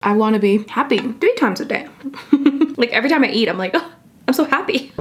I want to be happy 3 times a day. Like every time I eat, I'm like, oh, I'm so happy.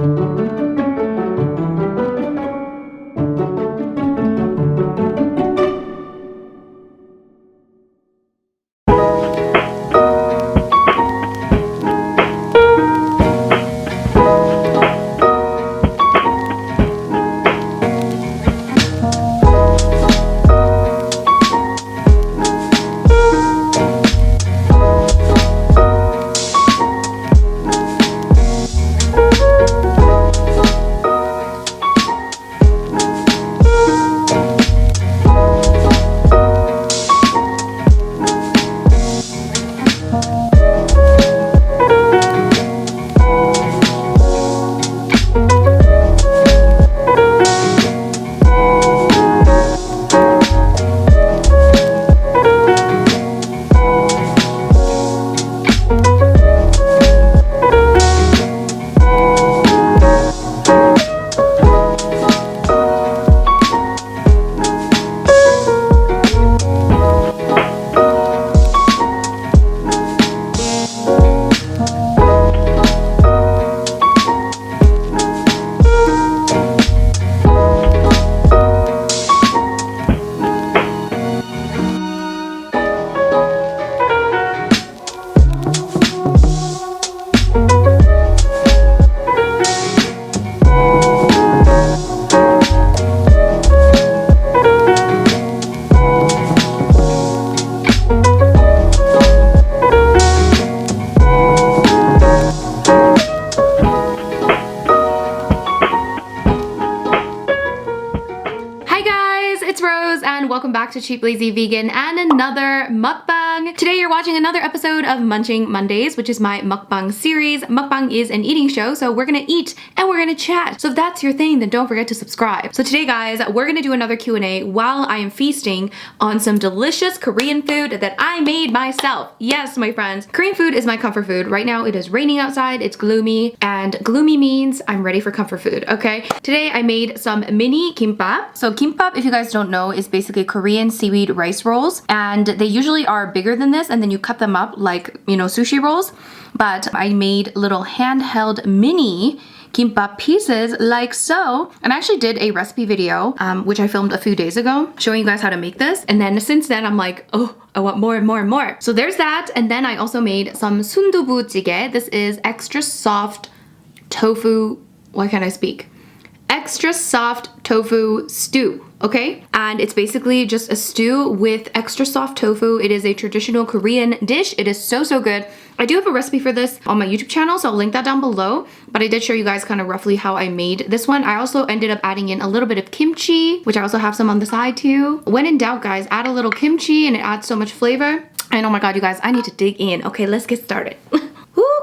Welcome back to Cheap Lazy Vegan and another mukbang. Today you're watching another episode of Munching Mondays, which is my mukbang series. Mukbang is an eating show, so we're gonna eat and we're gonna chat. So if that's your thing, then don't forget to subscribe. So today, guys, we're gonna do another Q&A while I am feasting on some delicious Korean food that I made myself. Yes, my friends, Korean food is my comfort food. Right now it is raining outside, it's gloomy, and gloomy means I'm ready for comfort food, okay? Today I made some mini kimbap. So kimbap, if you guys don't know, is basically Korean seaweed rice rolls, and they usually are bigger than this, and then you cut them up like, you know, sushi rolls. But I made little handheld mini kimbap pieces like so, and I actually did a recipe video which I filmed a few days ago showing you guys how to make this, and then since then I'm like, oh, I want more and more and more. So there's that, and then I also made some SUNDUBU JJIGAE. This is extra soft tofu, why can't I speak? Extra soft tofu stew, okay? And it's basically just a stew with extra soft tofu. It is a traditional Korean dish. It is so, so good. I do have a recipe for this on my YouTube channel, so I'll link that down below. But I did show you guys kind of roughly how I made this one. I also ended up adding in a little bit of kimchi, which I also have some on the side too. When in doubt, guys, add a little kimchi and it adds so much flavor. And oh my God, you guys, I need to dig in. Okay, let's get started.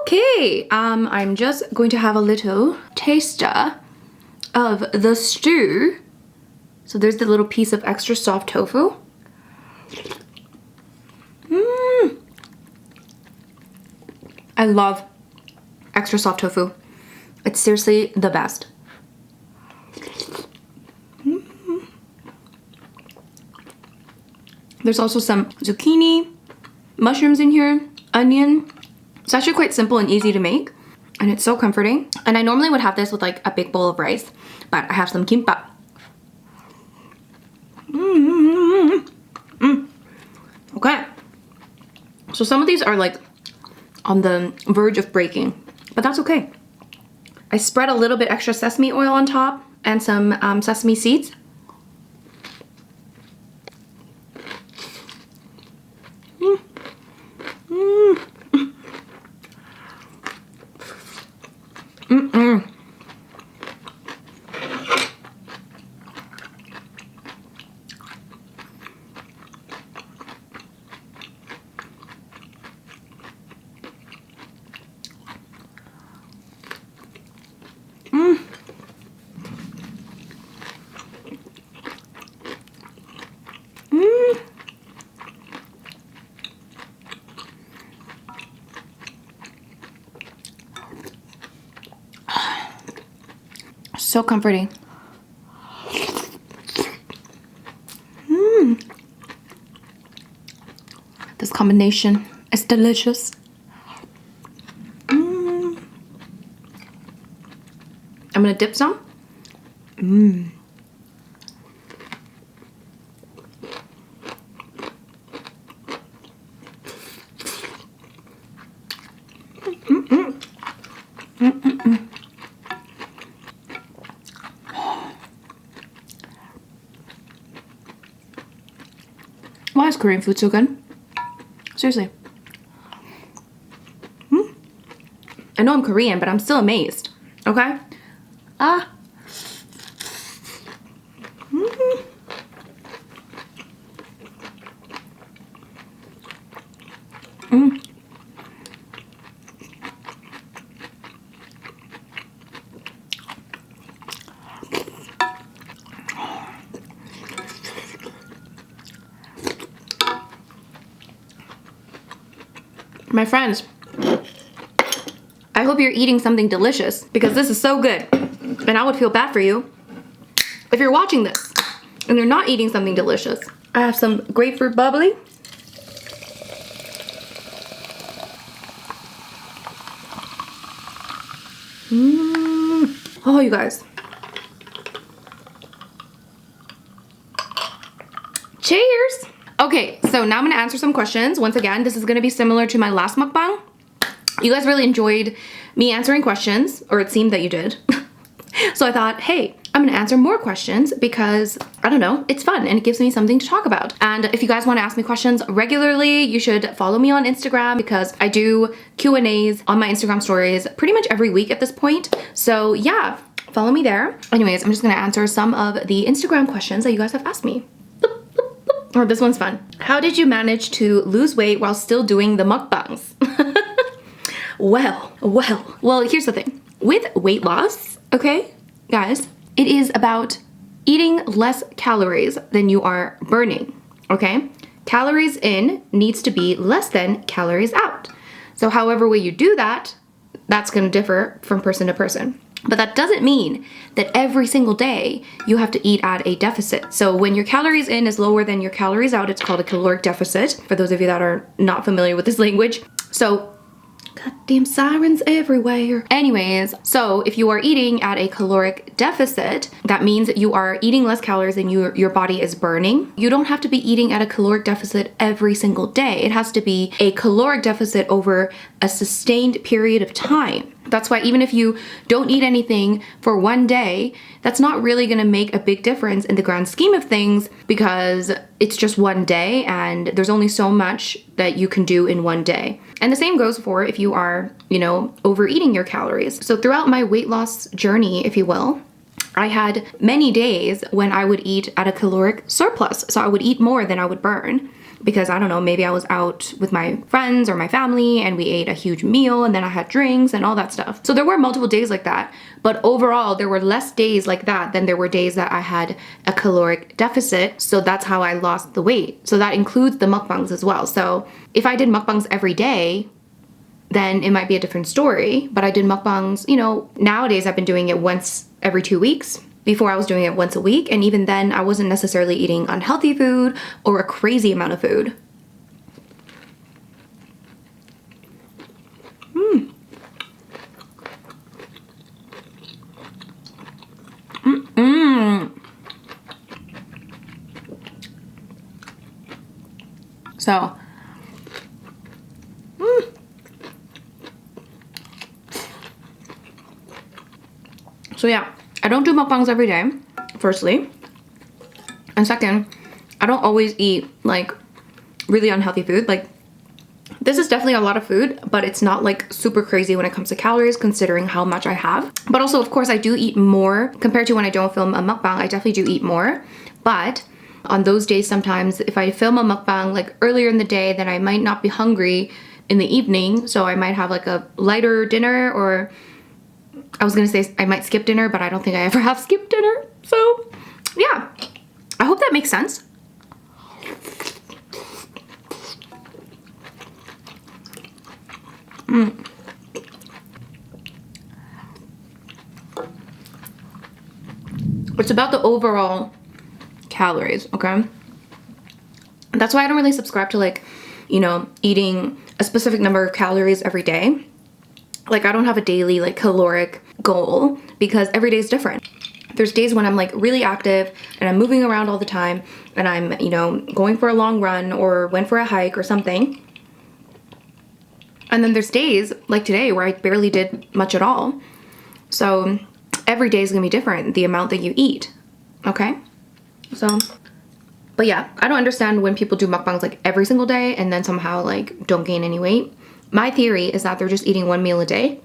Okay, I'm just going to have a little taster of the stew. So there's the little piece of extra soft tofu. I love extra soft tofu. It's seriously the best. There's also some zucchini, mushrooms in here, onion. It's actually quite simple and easy to make, and it's so comforting. And I normally would have this with like a big bowl of rice, but I have some kimbap. Okay, so some of these are like on the verge of breaking, but that's okay. I spread a little bit extra sesame oil on top and some sesame seeds. So comforting. This combination It's delicious. I'm gonna dip some. Why is Korean food so good? Seriously. I know I'm Korean, but I'm still amazed. Okay? My friends, I hope you're eating something delicious because this is so good. And I would feel bad for you if you're watching this and you're not eating something delicious. I have some grapefruit bubbly. Oh, you guys. Cheers! Okay, so now I'm gonna answer some questions. Once again, this is gonna be similar to my last mukbang. You guys really enjoyed me answering questions, or it seemed that you did. So I thought, hey, I'm gonna answer more questions because, I don't know, it's fun and it gives me something to talk about. And if you guys wanna ask me questions regularly, you should follow me on Instagram because I do Q&As on my Instagram stories pretty much every week at this point. So yeah, follow me there. Anyways, I'm just gonna answer some of the Instagram questions that you guys have asked me. Oh, this one's fun. How did you manage to lose weight while still doing the mukbangs? Well, here's the thing. With weight loss, okay, guys, it is about eating less calories than you are burning, okay? Calories in needs to be less than calories out. So however way you do that, that's gonna differ from person to person. But that doesn't mean that every single day you have to eat at a deficit. So when your calories in is lower than your calories out, it's called a caloric deficit, for those of you that are not familiar with this language. So, goddamn sirens everywhere. Anyways, so if you are eating at a caloric deficit, that means that you are eating less calories than your body is burning. You don't have to be eating at a caloric deficit every single day. It has to be a caloric deficit over a sustained period of time. That's why even if you don't eat anything for one day, that's not really gonna make a big difference in the grand scheme of things because it's just one day and there's only so much that you can do in one day. And the same goes for if you are, you know, overeating your calories. So throughout my weight loss journey, if you will, I had many days when I would eat at a caloric surplus. So I would eat more than I would burn. Because I don't know, maybe I was out with my friends or my family and we ate a huge meal and then I had drinks and all that stuff. So there were multiple days like that, but overall there were less days like that than there were days that I had a caloric deficit. So that's how I lost the weight. So that includes the mukbangs as well. So if I did mukbangs every day, then it might be a different story. But I did mukbangs, you know, nowadays I've been doing it once every 2 weeks. Before I was doing it once a week, and even then I wasn't necessarily eating unhealthy food or a crazy amount of food. So yeah, I don't do mukbangs every day, firstly. And second, I don't always eat like really unhealthy food. Like this is definitely a lot of food, but it's not like super crazy when it comes to calories considering how much I have. But also, of course, I do eat more compared to when I don't film a mukbang. I definitely do eat more. But on those days, sometimes if I film a mukbang like earlier in the day, then I might not be hungry in the evening. So I might have like a lighter dinner, or I was gonna say I might skip dinner, but I don't think I ever have skipped dinner. So yeah, I hope that makes sense. It's about the overall calories, okay? That's why I don't really subscribe to like you know, eating a specific number of calories every day. Like I don't have a daily like caloric goal because every day is different. There's days when I'm like really active and I'm moving around all the time and I'm, you know, going for a long run or went for a hike or something. And then there's days like today where I barely did much at all. So every day is gonna be different, the amount that you eat, okay? So, but yeah, I don't understand when people do mukbangs like every single day and then somehow like don't gain any weight. My theory is that they're just eating one meal a day.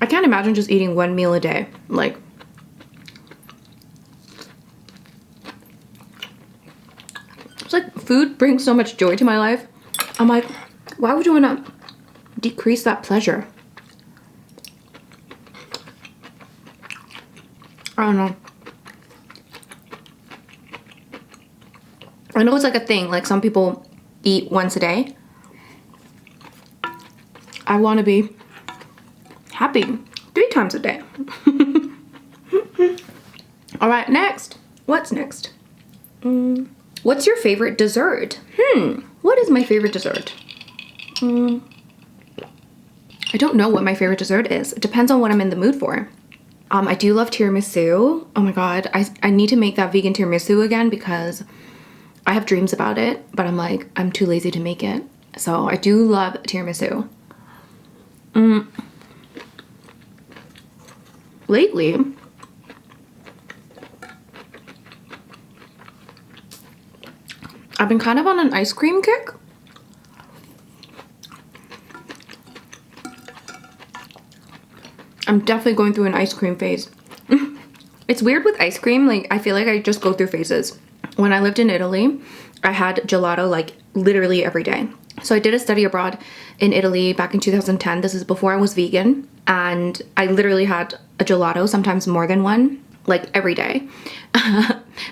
I can't imagine just eating one meal a day. Like, it's like food brings so much joy to my life. I'm like, why would you want to decrease that pleasure? I don't know. I know it's like a thing, like some people eat once a day. I want to be happy 3 times a day. All right, next. What's next? What's your favorite dessert? What is my favorite dessert? I don't know what my favorite dessert is. It depends on what I'm in the mood for. I do love tiramisu. Oh my god, I need to make that vegan tiramisu again because I have dreams about it, but I'm like, I'm too lazy to make it. So I do love tiramisu. Lately, I've been kind of on an ice cream kick. I'm definitely going through an ice cream phase. It's weird with ice cream, like I feel like I just go through phases. When I lived in Italy, I had gelato like literally every day. So I did a study abroad in Italy back in 2010. This is before I was vegan. And I literally had a gelato, sometimes more than one, like every day.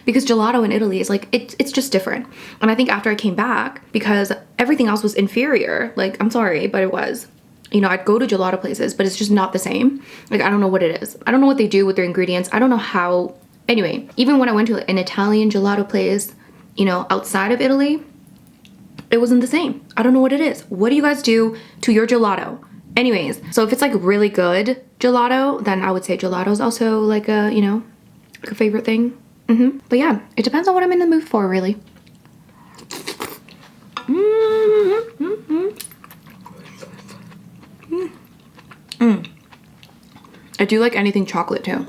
Because gelato in Italy is like, it's just different. And I think after I came back, because everything else was inferior, like I'm sorry, but it was. You know, I'd go to gelato places, but it's just not the same. Like, I don't know what it is. I don't know what they do with their ingredients. I don't know how. Anyway, even when I went to an Italian gelato place, you know, outside of Italy, it wasn't the same. I don't know what it is. What do you guys do to your gelato? Anyways, so if it's like really good gelato, then I would say gelato is also like a, you know, like a favorite thing. But yeah, it depends on what I'm in the mood for, really. I do like anything chocolate too.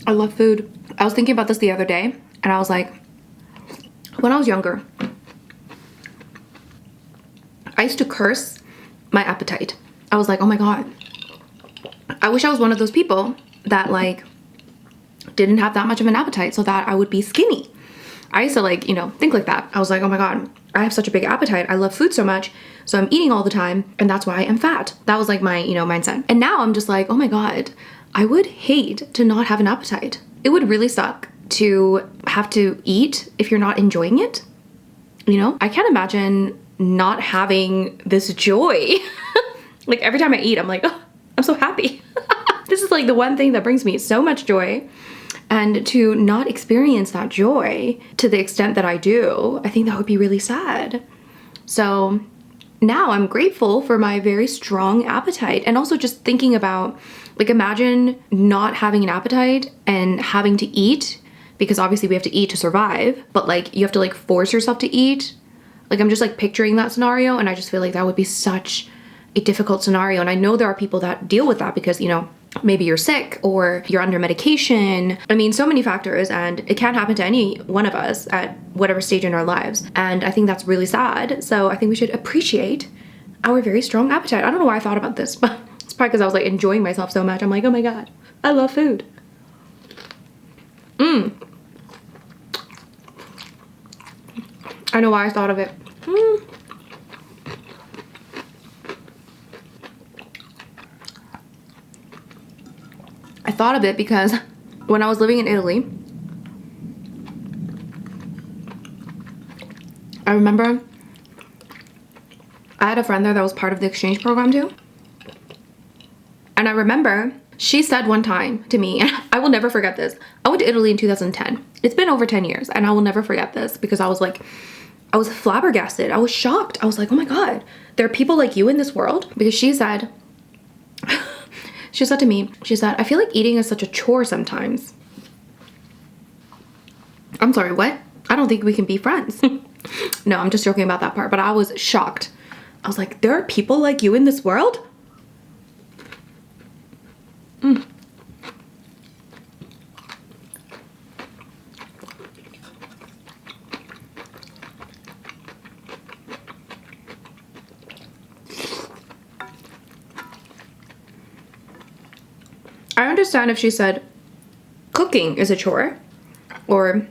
I love food. I was thinking about this the other day and I was like, when I was younger, I used to curse my appetite. I was like, oh my god, I wish I was one of those people that like didn't have that much of an appetite so that I would be skinny. I used to like, you know, think like that. I was like, oh my god, I have such a big appetite. I love food so much. So I'm eating all the time and that's why I'm fat. That was like my, you know, mindset. And now I'm just like, oh my god, I would hate to not have an appetite. It would really suck to have to eat if you're not enjoying it. You know, I can't imagine not having this joy. Like every time I eat, I'm like, oh, I'm so happy. This is like the one thing that brings me so much joy. And to not experience that joy to the extent that I do, I think that would be really sad. So now I'm grateful for my very strong appetite and also just thinking about Like imagine not having an appetite and having to eat, because obviously we have to eat to survive, but like you have to like force yourself to eat. Like I'm just like picturing that scenario, and I just feel like that would be such a difficult scenario. And I know there are people that deal with that because, you know, maybe you're sick or you're under medication. I mean, so many factors, and it can happen to any one of us at whatever stage in our lives. And I think that's really sad. So I think we should appreciate our very strong appetite. I don't know why I thought about this, but it's probably because I was like enjoying myself so much. I'm like, oh my God, I love food. I know why I thought of it. I thought of it because when I was living in Italy, I remember I had a friend there that was part of the exchange program too. And I remember she said one time to me, and I will never forget this. I went to Italy in 2010. It's been over 10 years, and I will never forget this because I was like, I was flabbergasted. I was shocked. I was like, oh my God, there are people like you in this world? Because she said to me, she said, I feel like eating is such a chore sometimes. I'm sorry, what? I don't think we can be friends. No, I'm just joking about that part, but I was shocked. I was like, there are people like you in this world? I understand if she said cooking is a chore or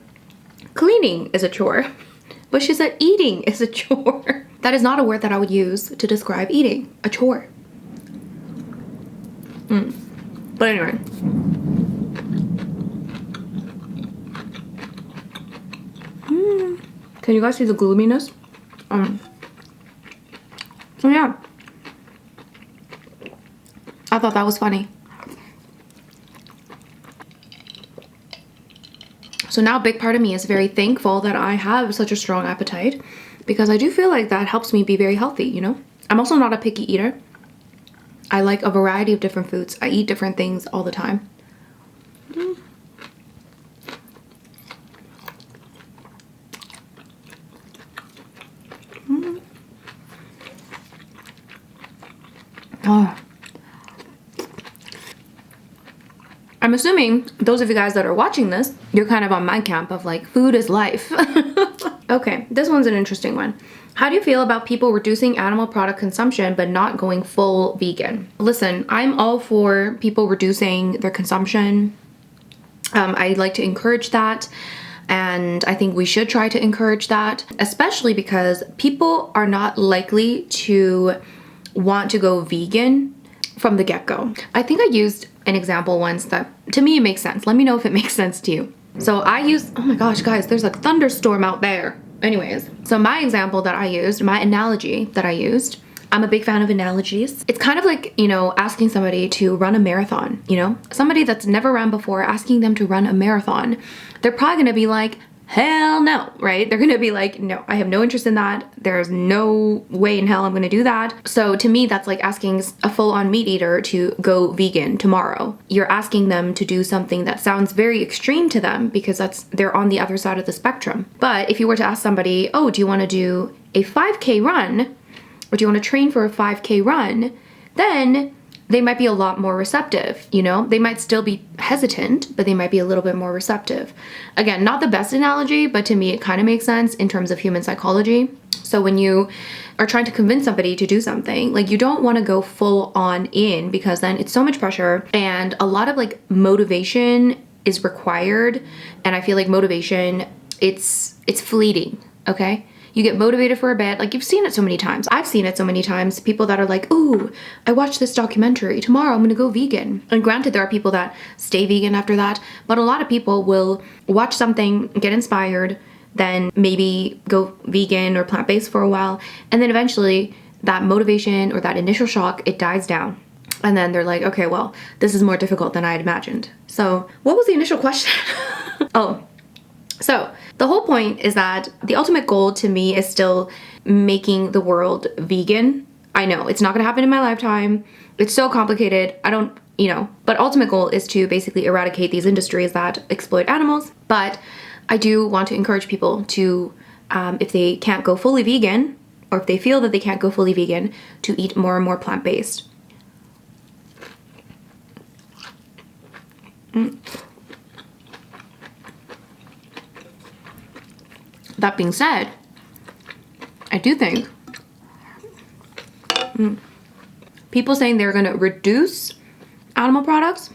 cleaning is a chore, but she said eating is a chore. That is not a word that I would use to describe eating, a chore. But anyway. Can you guys see the gloominess? So yeah. I thought that was funny. So now a big part of me is very thankful that I have such a strong appetite, because I do feel like that helps me be very healthy, you know? I'm also not a picky eater. I like a variety of different foods. I eat different things all the time. Oh. I'm assuming those of you guys that are watching this, you're kind of on my camp of like, food is life. Okay, this one's an interesting one. How do you feel about people reducing animal product consumption but not going full vegan? Listen, I'm all for people reducing their consumption. I like to encourage that, and I think we should try to encourage that, especially because people are not likely to want to go vegan from the get-go. I think I used an example once that to me it makes sense. Let me know if it makes sense to you. So I used, oh my gosh guys, there's a thunderstorm out there. Anyways, so my example that I used, my analogy that I used, I'm a big fan of analogies. It's kind of like, you know, asking somebody to run a marathon, you know? Somebody that's never run before, asking them to run a marathon. They're probably gonna be like, hell no, right? They're gonna be like, no, I have no interest in that. There's no way in hell I'm gonna do that. So to me, that's like asking a full-on meat eater to go vegan tomorrow. You're asking them to do something that sounds very extreme to them because they're on the other side of the spectrum. But if you were to ask somebody, oh, do you wanna do a 5K run? Or do you wanna train for a 5K run? Then they might be a lot more receptive, you know? They might still be hesitant, but they might be a little bit more receptive. Again, not the best analogy, but to me it kind of makes sense in terms of human psychology. So when you are trying to convince somebody to do something, like you don't want to go full on in, because then it's so much pressure and a lot of like motivation is required. And I feel like motivation, it's fleeting, okay? You get motivated for a bit, like you've seen it so many times. I've seen it so many times, people that are like, ooh, I watched this documentary, tomorrow I'm gonna go vegan. And granted, there are people that stay vegan after that, but a lot of people will watch something, get inspired, then maybe go vegan or plant-based for a while, and then eventually that motivation or that initial shock, it dies down. And then they're like, okay, well, this is more difficult than I had imagined. So what was the initial question? So the whole point is that the ultimate goal to me is still making the world vegan. I know it's not gonna happen in my lifetime. It's so complicated. I don't you know, but ultimate goal is to basically eradicate these industries that exploit animals. But I do want to encourage people to, if they can't go fully vegan, or if they feel that they can't go fully vegan, to eat more and more plant-based. That being said, I do think people saying they're going to reduce animal products,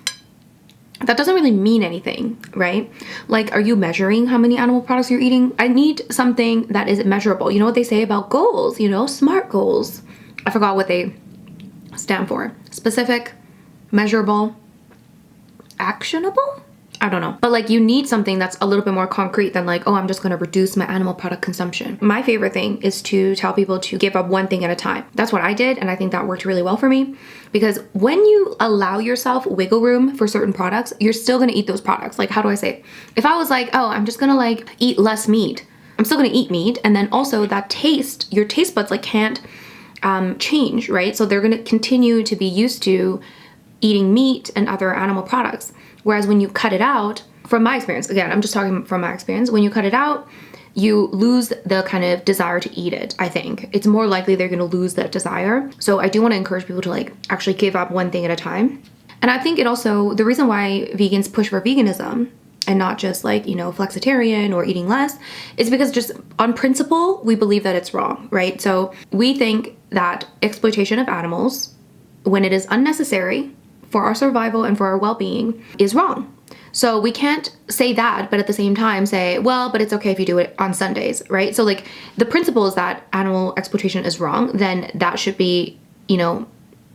that doesn't really mean anything, right? Like, are you measuring how many animal products you're eating? I need something that is measurable. You know what they say about goals, you know, SMART goals. I forgot what they stand for. Specific, measurable, actionable? I don't know. But like, you need something that's a little bit more concrete than like, oh, I'm just gonna reduce my animal product consumption. My favorite thing is to tell people to give up one thing at a time. That's what I did, and I think that worked really well for me. Because when you allow yourself wiggle room for certain products, you're still gonna eat those products. Like, how do I say it? If I was like, oh, I'm just gonna like eat less meat, I'm still gonna eat meat, and then also that taste, your taste buds like can't change, right? So they're gonna continue to be used to eating meat and other animal products. Whereas when you cut it out, from my experience, again, I'm just talking from my experience, when you cut it out, you lose the kind of desire to eat it, I think. It's more likely they're gonna lose that desire. So I do wanna encourage people to like actually give up one thing at a time. And I think it also, the reason why vegans push for veganism and not just like, you know, flexitarian or eating less, is because just on principle, we believe that it's wrong, right? So we think that exploitation of animals, when it is unnecessary for our survival and for our well-being, is wrong. So we can't say that, but at the same time say, well, but it's okay if you do it on Sundays, right? So like, the principle is that animal exploitation is wrong, then that should be, you know,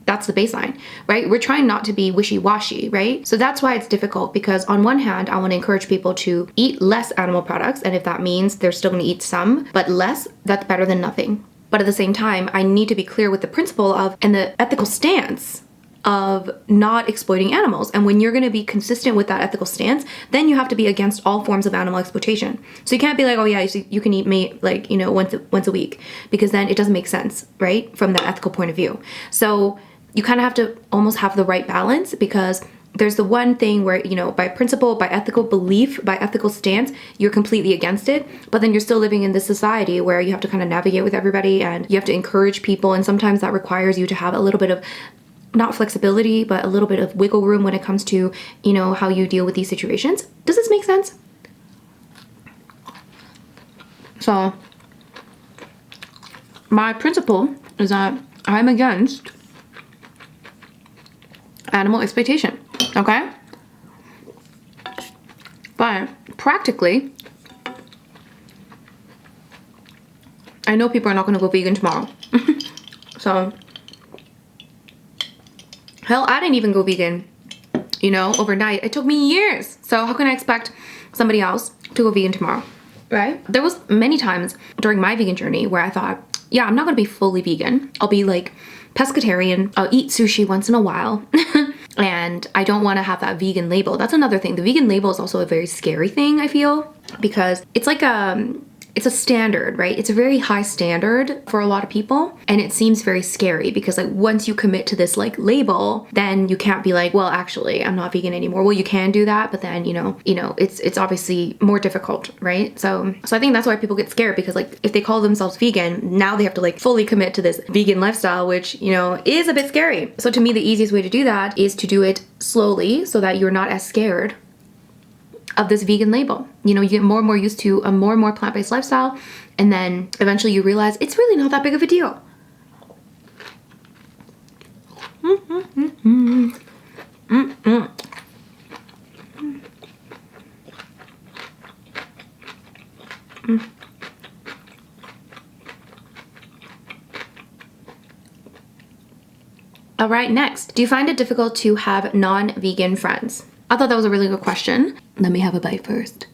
that's the baseline, right? We're trying not to be wishy-washy, right? So that's why it's difficult, because on one hand, I want to encourage people to eat less animal products, and if that means they're still going to eat some, but less, that's better than nothing. But at the same time, I need to be clear with the principle of, and the ethical stance of not exploiting animals. And when you're going to be consistent with that ethical stance, then you have to be against all forms of animal exploitation. So you can't be like, oh yeah, you can eat meat like, you know, once a week, because then it doesn't make sense, right? From that ethical point of view. So you kind of have to almost have the right balance, because there's the one thing where, you know, by principle, by ethical belief, by ethical stance, you're completely against it. But then you're still living in this society where you have to kind of navigate with everybody, and you have to encourage people. And sometimes that requires you to have a little bit of, not flexibility, but a little bit of wiggle room when it comes to, you know, how you deal with these situations. Does this make sense? So my principle is that I'm against animal exploitation, okay? But practically, I know people are not gonna go vegan tomorrow. So, hell, I didn't even go vegan, you know, overnight. It took me years. So how can I expect somebody else to go vegan tomorrow, right? There was many times during my vegan journey where I thought, yeah, I'm not gonna be fully vegan. I'll be like pescatarian. I'll eat sushi once in a while. And I don't want to have that vegan label. That's another thing. The vegan label is also a very scary thing, I feel, because it's like it's a standard, right? It's a very high standard for a lot of people, and it seems very scary because like once you commit to this like label, then you can't be like, well, actually, I'm not vegan anymore. Well, you can do that, but then you know, it's obviously more difficult, right? So I think that's why people get scared, because like if they call themselves vegan, now they have to like fully commit to this vegan lifestyle, which, you know, is a bit scary. So to me, the easiest way to do that is to do it slowly so that you're not as scared of this vegan label. You know, you get more and more used to a more and more plant-based lifestyle, and then eventually you realize it's really not that big of a deal. All right, next. Do you find it difficult to have non-vegan friends? I thought that was a really good question. Let me have a bite first.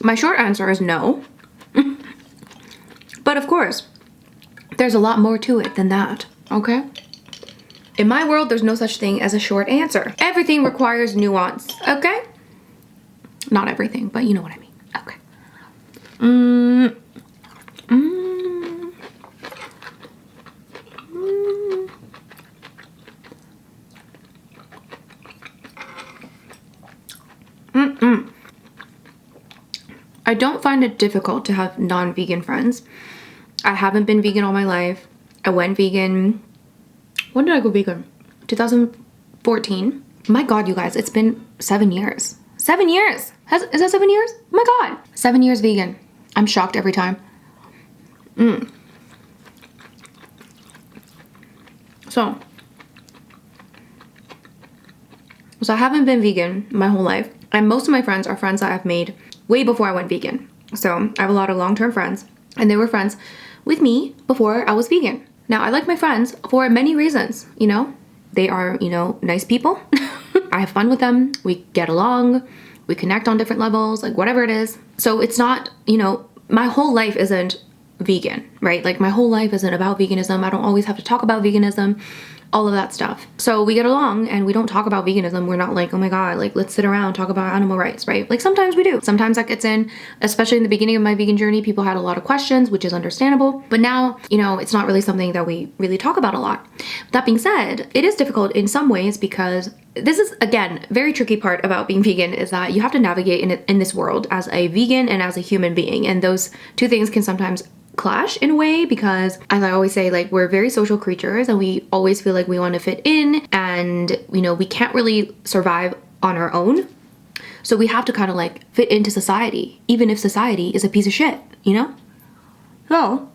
My short answer is no. But of course, there's a lot more to it than that, okay? In my world, there's no such thing as a short answer. Everything requires nuance, okay? Not everything, but you know what I mean. Okay. I don't find it difficult to have non-vegan friends. I haven't been vegan all my life. I went vegan. When did I go vegan? 2014. My God, you guys, it's been 7 years. 7 years! Is that 7 years? Oh my God. 7 years vegan. I'm shocked every time. So I haven't been vegan my whole life. And most of my friends are friends that I've made way before I went vegan. So I have a lot of long-term friends. And they were friends with me before I was vegan. Now, I like my friends for many reasons, you know? They are, you know, nice people. I have fun with them. We get along. We connect on different levels, like whatever it is. So it's not, you know, my whole life isn't vegan, right? Like my whole life isn't about veganism. I don't always have to talk about veganism, all of that stuff. So we get along and we don't talk about veganism. We're not like, oh my God, like let's sit around, talk about animal rights, right? Like sometimes we do. Sometimes that gets in, especially in the beginning of my vegan journey, people had a lot of questions, which is understandable. But now, you know, it's not really something that we really talk about a lot. That being said, it is difficult in some ways because this is, again, very tricky part about being vegan is that you have to navigate in this world as a vegan and as a human being. And those two things can sometimes clash in a way because, as I always say, like we're very social creatures and we always feel like we want to fit in and, you know, we can't really survive on our own. So we have to kind of like fit into society, even if society is a piece of shit, you know? So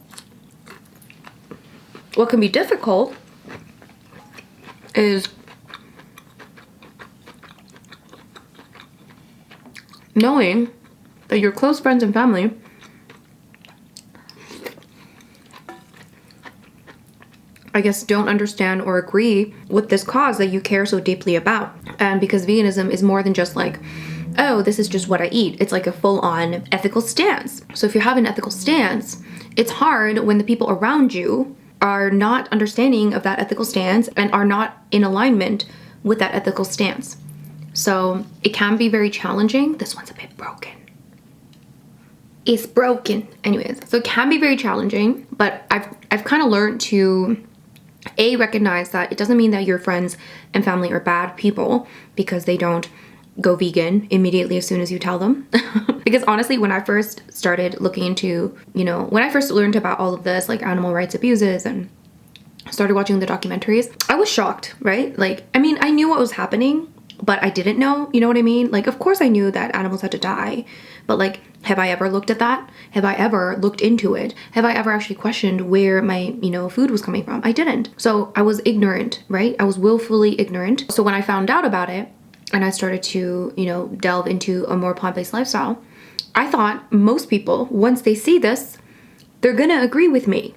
what can be difficult is knowing that your close friends and family I guess don't understand or agree with this cause that you care so deeply about. And because veganism is more than just like, oh, this is just what I eat. It's like a full-on ethical stance. So if you have an ethical stance, it's hard when the people around you are not understanding of that ethical stance and are not in alignment with that ethical stance. So it can be very challenging. This one's a bit broken. It's broken. Anyways, so it can be very challenging, but I've kind of learned to recognize that it doesn't mean that your friends and family are bad people because they don't go vegan immediately as soon as you tell them. Because honestly, when I first started looking into, you know, when I first learned about all of this, like animal rights abuses and started watching the documentaries, I was shocked, right? Like, I mean, I knew what was happening, but I didn't know, you know what I mean? Like, of course I knew that animals had to die, but like, have I ever looked at that? Have I ever looked into it? Have I ever actually questioned where my, you know, food was coming from? I didn't. So I was ignorant, right? I was willfully ignorant. So when I found out about it and I started to, you know, delve into a more plant-based lifestyle, I thought most people, once they see this, they're gonna agree with me.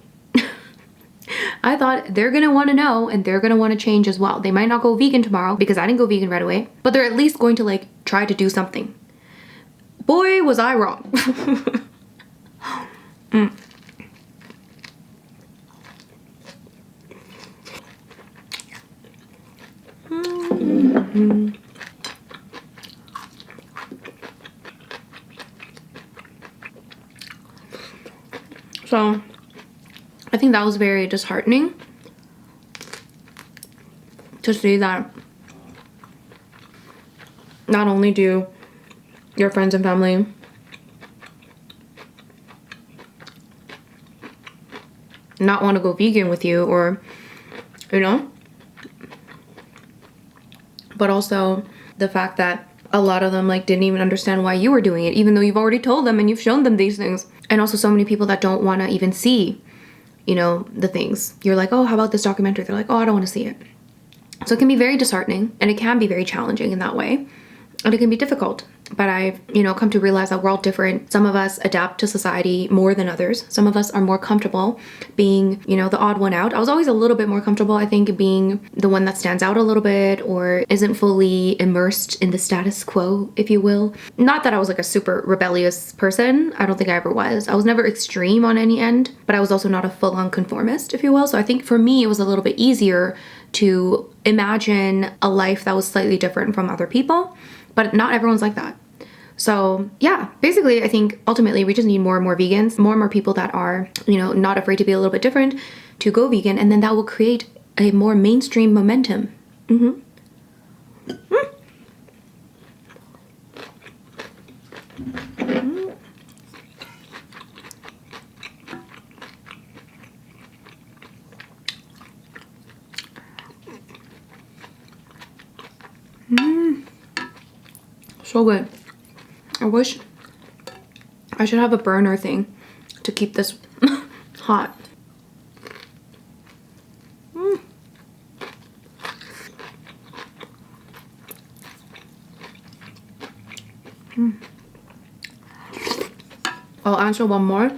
I thought they're gonna wanna know and they're gonna wanna change as well. They might not go vegan tomorrow because I didn't go vegan right away, but they're at least going to like try to do something. Boy, was I wrong. So I think that was very disheartening to see that not only do your friends and family not want to go vegan with you, or, you know, but also the fact that a lot of them like didn't even understand why you were doing it, even though you've already told them and you've shown them these things. And also so many people that don't want to even see, you know, the things. You're like, oh, how about this documentary? They're like, oh, I don't want to see it. So it can be very disheartening and it can be very challenging in that way. And it can be difficult, but I've, you know, come to realize that we're all different. Some of us adapt to society more than others. Some of us are more comfortable being, you know, the odd one out. I was always a little bit more comfortable, I think, being the one that stands out a little bit or isn't fully immersed in the status quo, if you will. Not that I was like a super rebellious person. I don't think I ever was. I was never extreme on any end, but I was also not a full-on conformist, if you will. So I think for me, it was a little bit easier to imagine a life that was slightly different from other people. But not everyone's like that. So yeah, basically I think ultimately we just need more and more vegans, more and more people that are, you know, not afraid to be a little bit different to go vegan, and then that will create a more mainstream momentum. So good. I wish I should have a burner thing to keep this hot. I'll answer one more.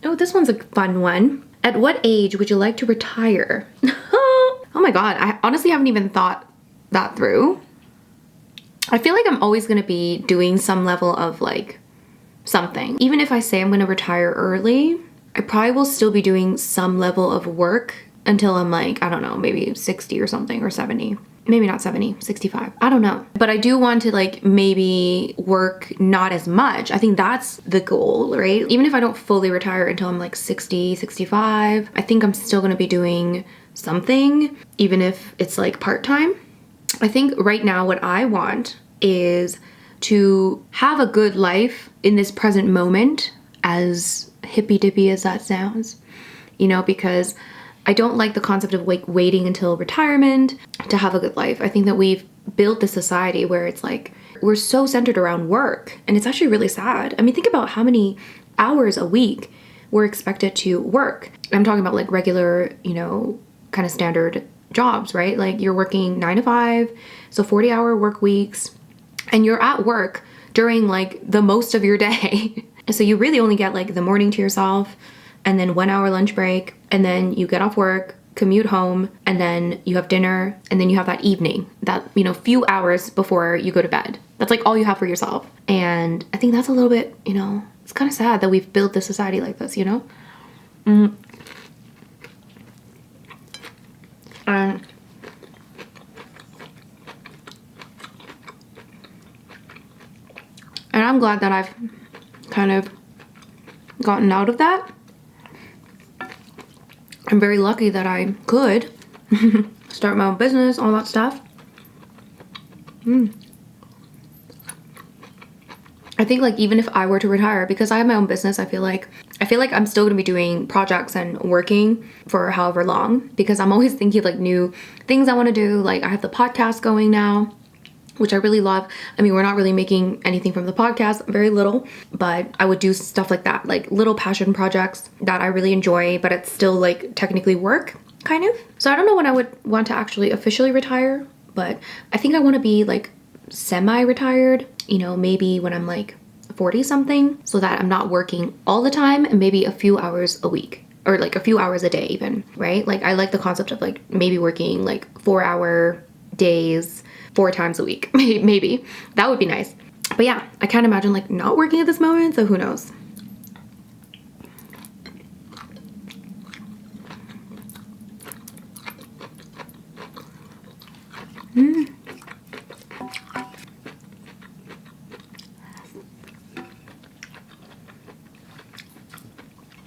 Oh, this one's a fun one. At what age would you like to retire? Oh my god, I honestly haven't even thought that through. I feel like I'm always gonna be doing some level of like something. Even if I say I'm gonna retire early, I probably will still be doing some level of work until I'm like, I don't know, maybe 60 or something, or 70. Maybe not 70, 65. I don't know. But I do want to like maybe work not as much. I think that's the goal, right? Even if I don't fully retire until I'm like 60, 65, I think I'm still gonna be doing something, even if it's like part-time. I think right now what I want is to have a good life in this present moment, as hippy-dippy as that sounds, you know, because I don't like the concept of like waiting until retirement to have a good life. I think that we've built this society where it's like we're so centered around work, and it's actually really sad. I mean, think about how many hours a week we're expected to work. I'm talking about like regular, you know, kind of standard jobs, right? Like you're working 9 to 5, so 40-hour work weeks, and you're at work during like the most of your day. So you really only get like the morning to yourself, and then 1 hour lunch break, and then you get off work, commute home, and then you have dinner, and then you have that evening, that, you know, few hours before you go to bed. That's like all you have for yourself. And I think that's a little bit, you know, it's kind of sad that we've built this society like this, you know? And I'm glad that I've kind of gotten out of that. I'm very lucky that I could start my own business, all that stuff. I think like even if I were to retire, because I have my own business, I feel like I'm still gonna be doing projects and working for however long, because I'm always thinking of like new things I want to do. Like I have the podcast going now, which I really love. I mean, we're not really making anything from the podcast, very little, but I would do stuff like that, like little passion projects that I really enjoy, but it's still like technically work, kind of. So I don't know when I would want to actually officially retire, but I think I want to be like semi-retired, you know, maybe when I'm like 40 something, so that I'm not working all the time, and maybe a few hours a week, or like a few hours a day even, right? Like I like the concept of like maybe working like 4-hour days 4 times a week. Maybe that would be nice. But yeah, I can't imagine like not working at this moment, so who knows.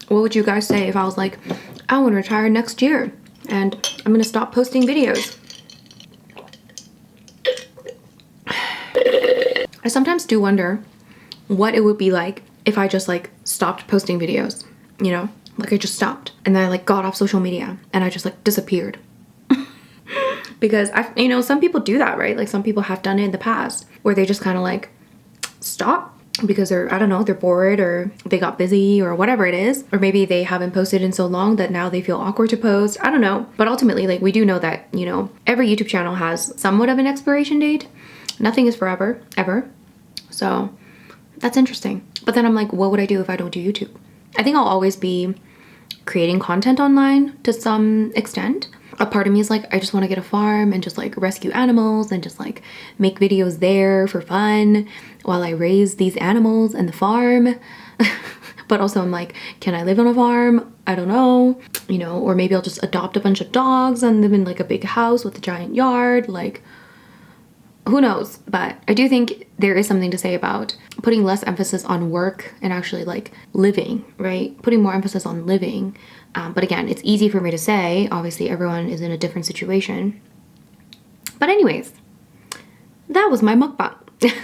What would you guys say if I was like, I want to retire next year and I'm gonna stop posting videos? I sometimes do wonder what it would be like if I just like stopped posting videos, you know, like I just stopped and then I like got off social media and I just like disappeared. Because you know, some people do that, right? Like some people have done it in the past where they just kind of like stop because they're, I don't know, they're bored or they got busy or whatever it is, or maybe they haven't posted in so long that now they feel awkward to post. I don't know. But ultimately, like we do know that, you know, every YouTube channel has somewhat of an expiration date. Nothing is forever, ever. So that's interesting. But then I'm like, what would I do if I don't do YouTube? I think I'll always be creating content online to some extent. A part of me is like, I just want to get a farm and just like rescue animals and just like make videos there for fun while I raise these animals and the farm. But also I'm like, can I live on a farm? I don't know, you know, or maybe I'll just adopt a bunch of dogs and live in like a big house with a giant yard. Like, who knows? But I do think there is something to say about putting less emphasis on work and actually like living, right? Putting more emphasis on living. But again, it's easy for me to say. Obviously, everyone is in a different situation. But anyways, that was my mukbang.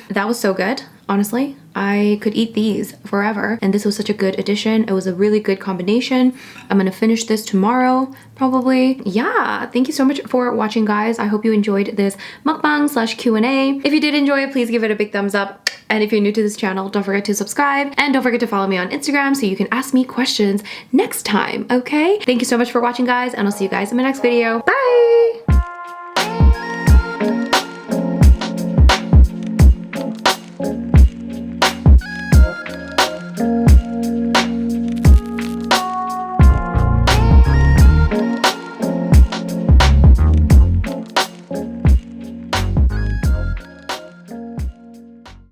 That was so good. honestly, I could eat these forever. And this was such a good addition. It was a really good combination. I'm gonna finish this tomorrow, probably. Yeah, thank you so much for watching, guys. I hope you enjoyed this mukbang slash Q&A. If you did enjoy it, please give it a big thumbs up. And if you're new to this channel, don't forget to subscribe and don't forget to follow me on Instagram so you can ask me questions next time, okay? Thank you so much for watching, guys, and I'll see you guys in my next video. Bye!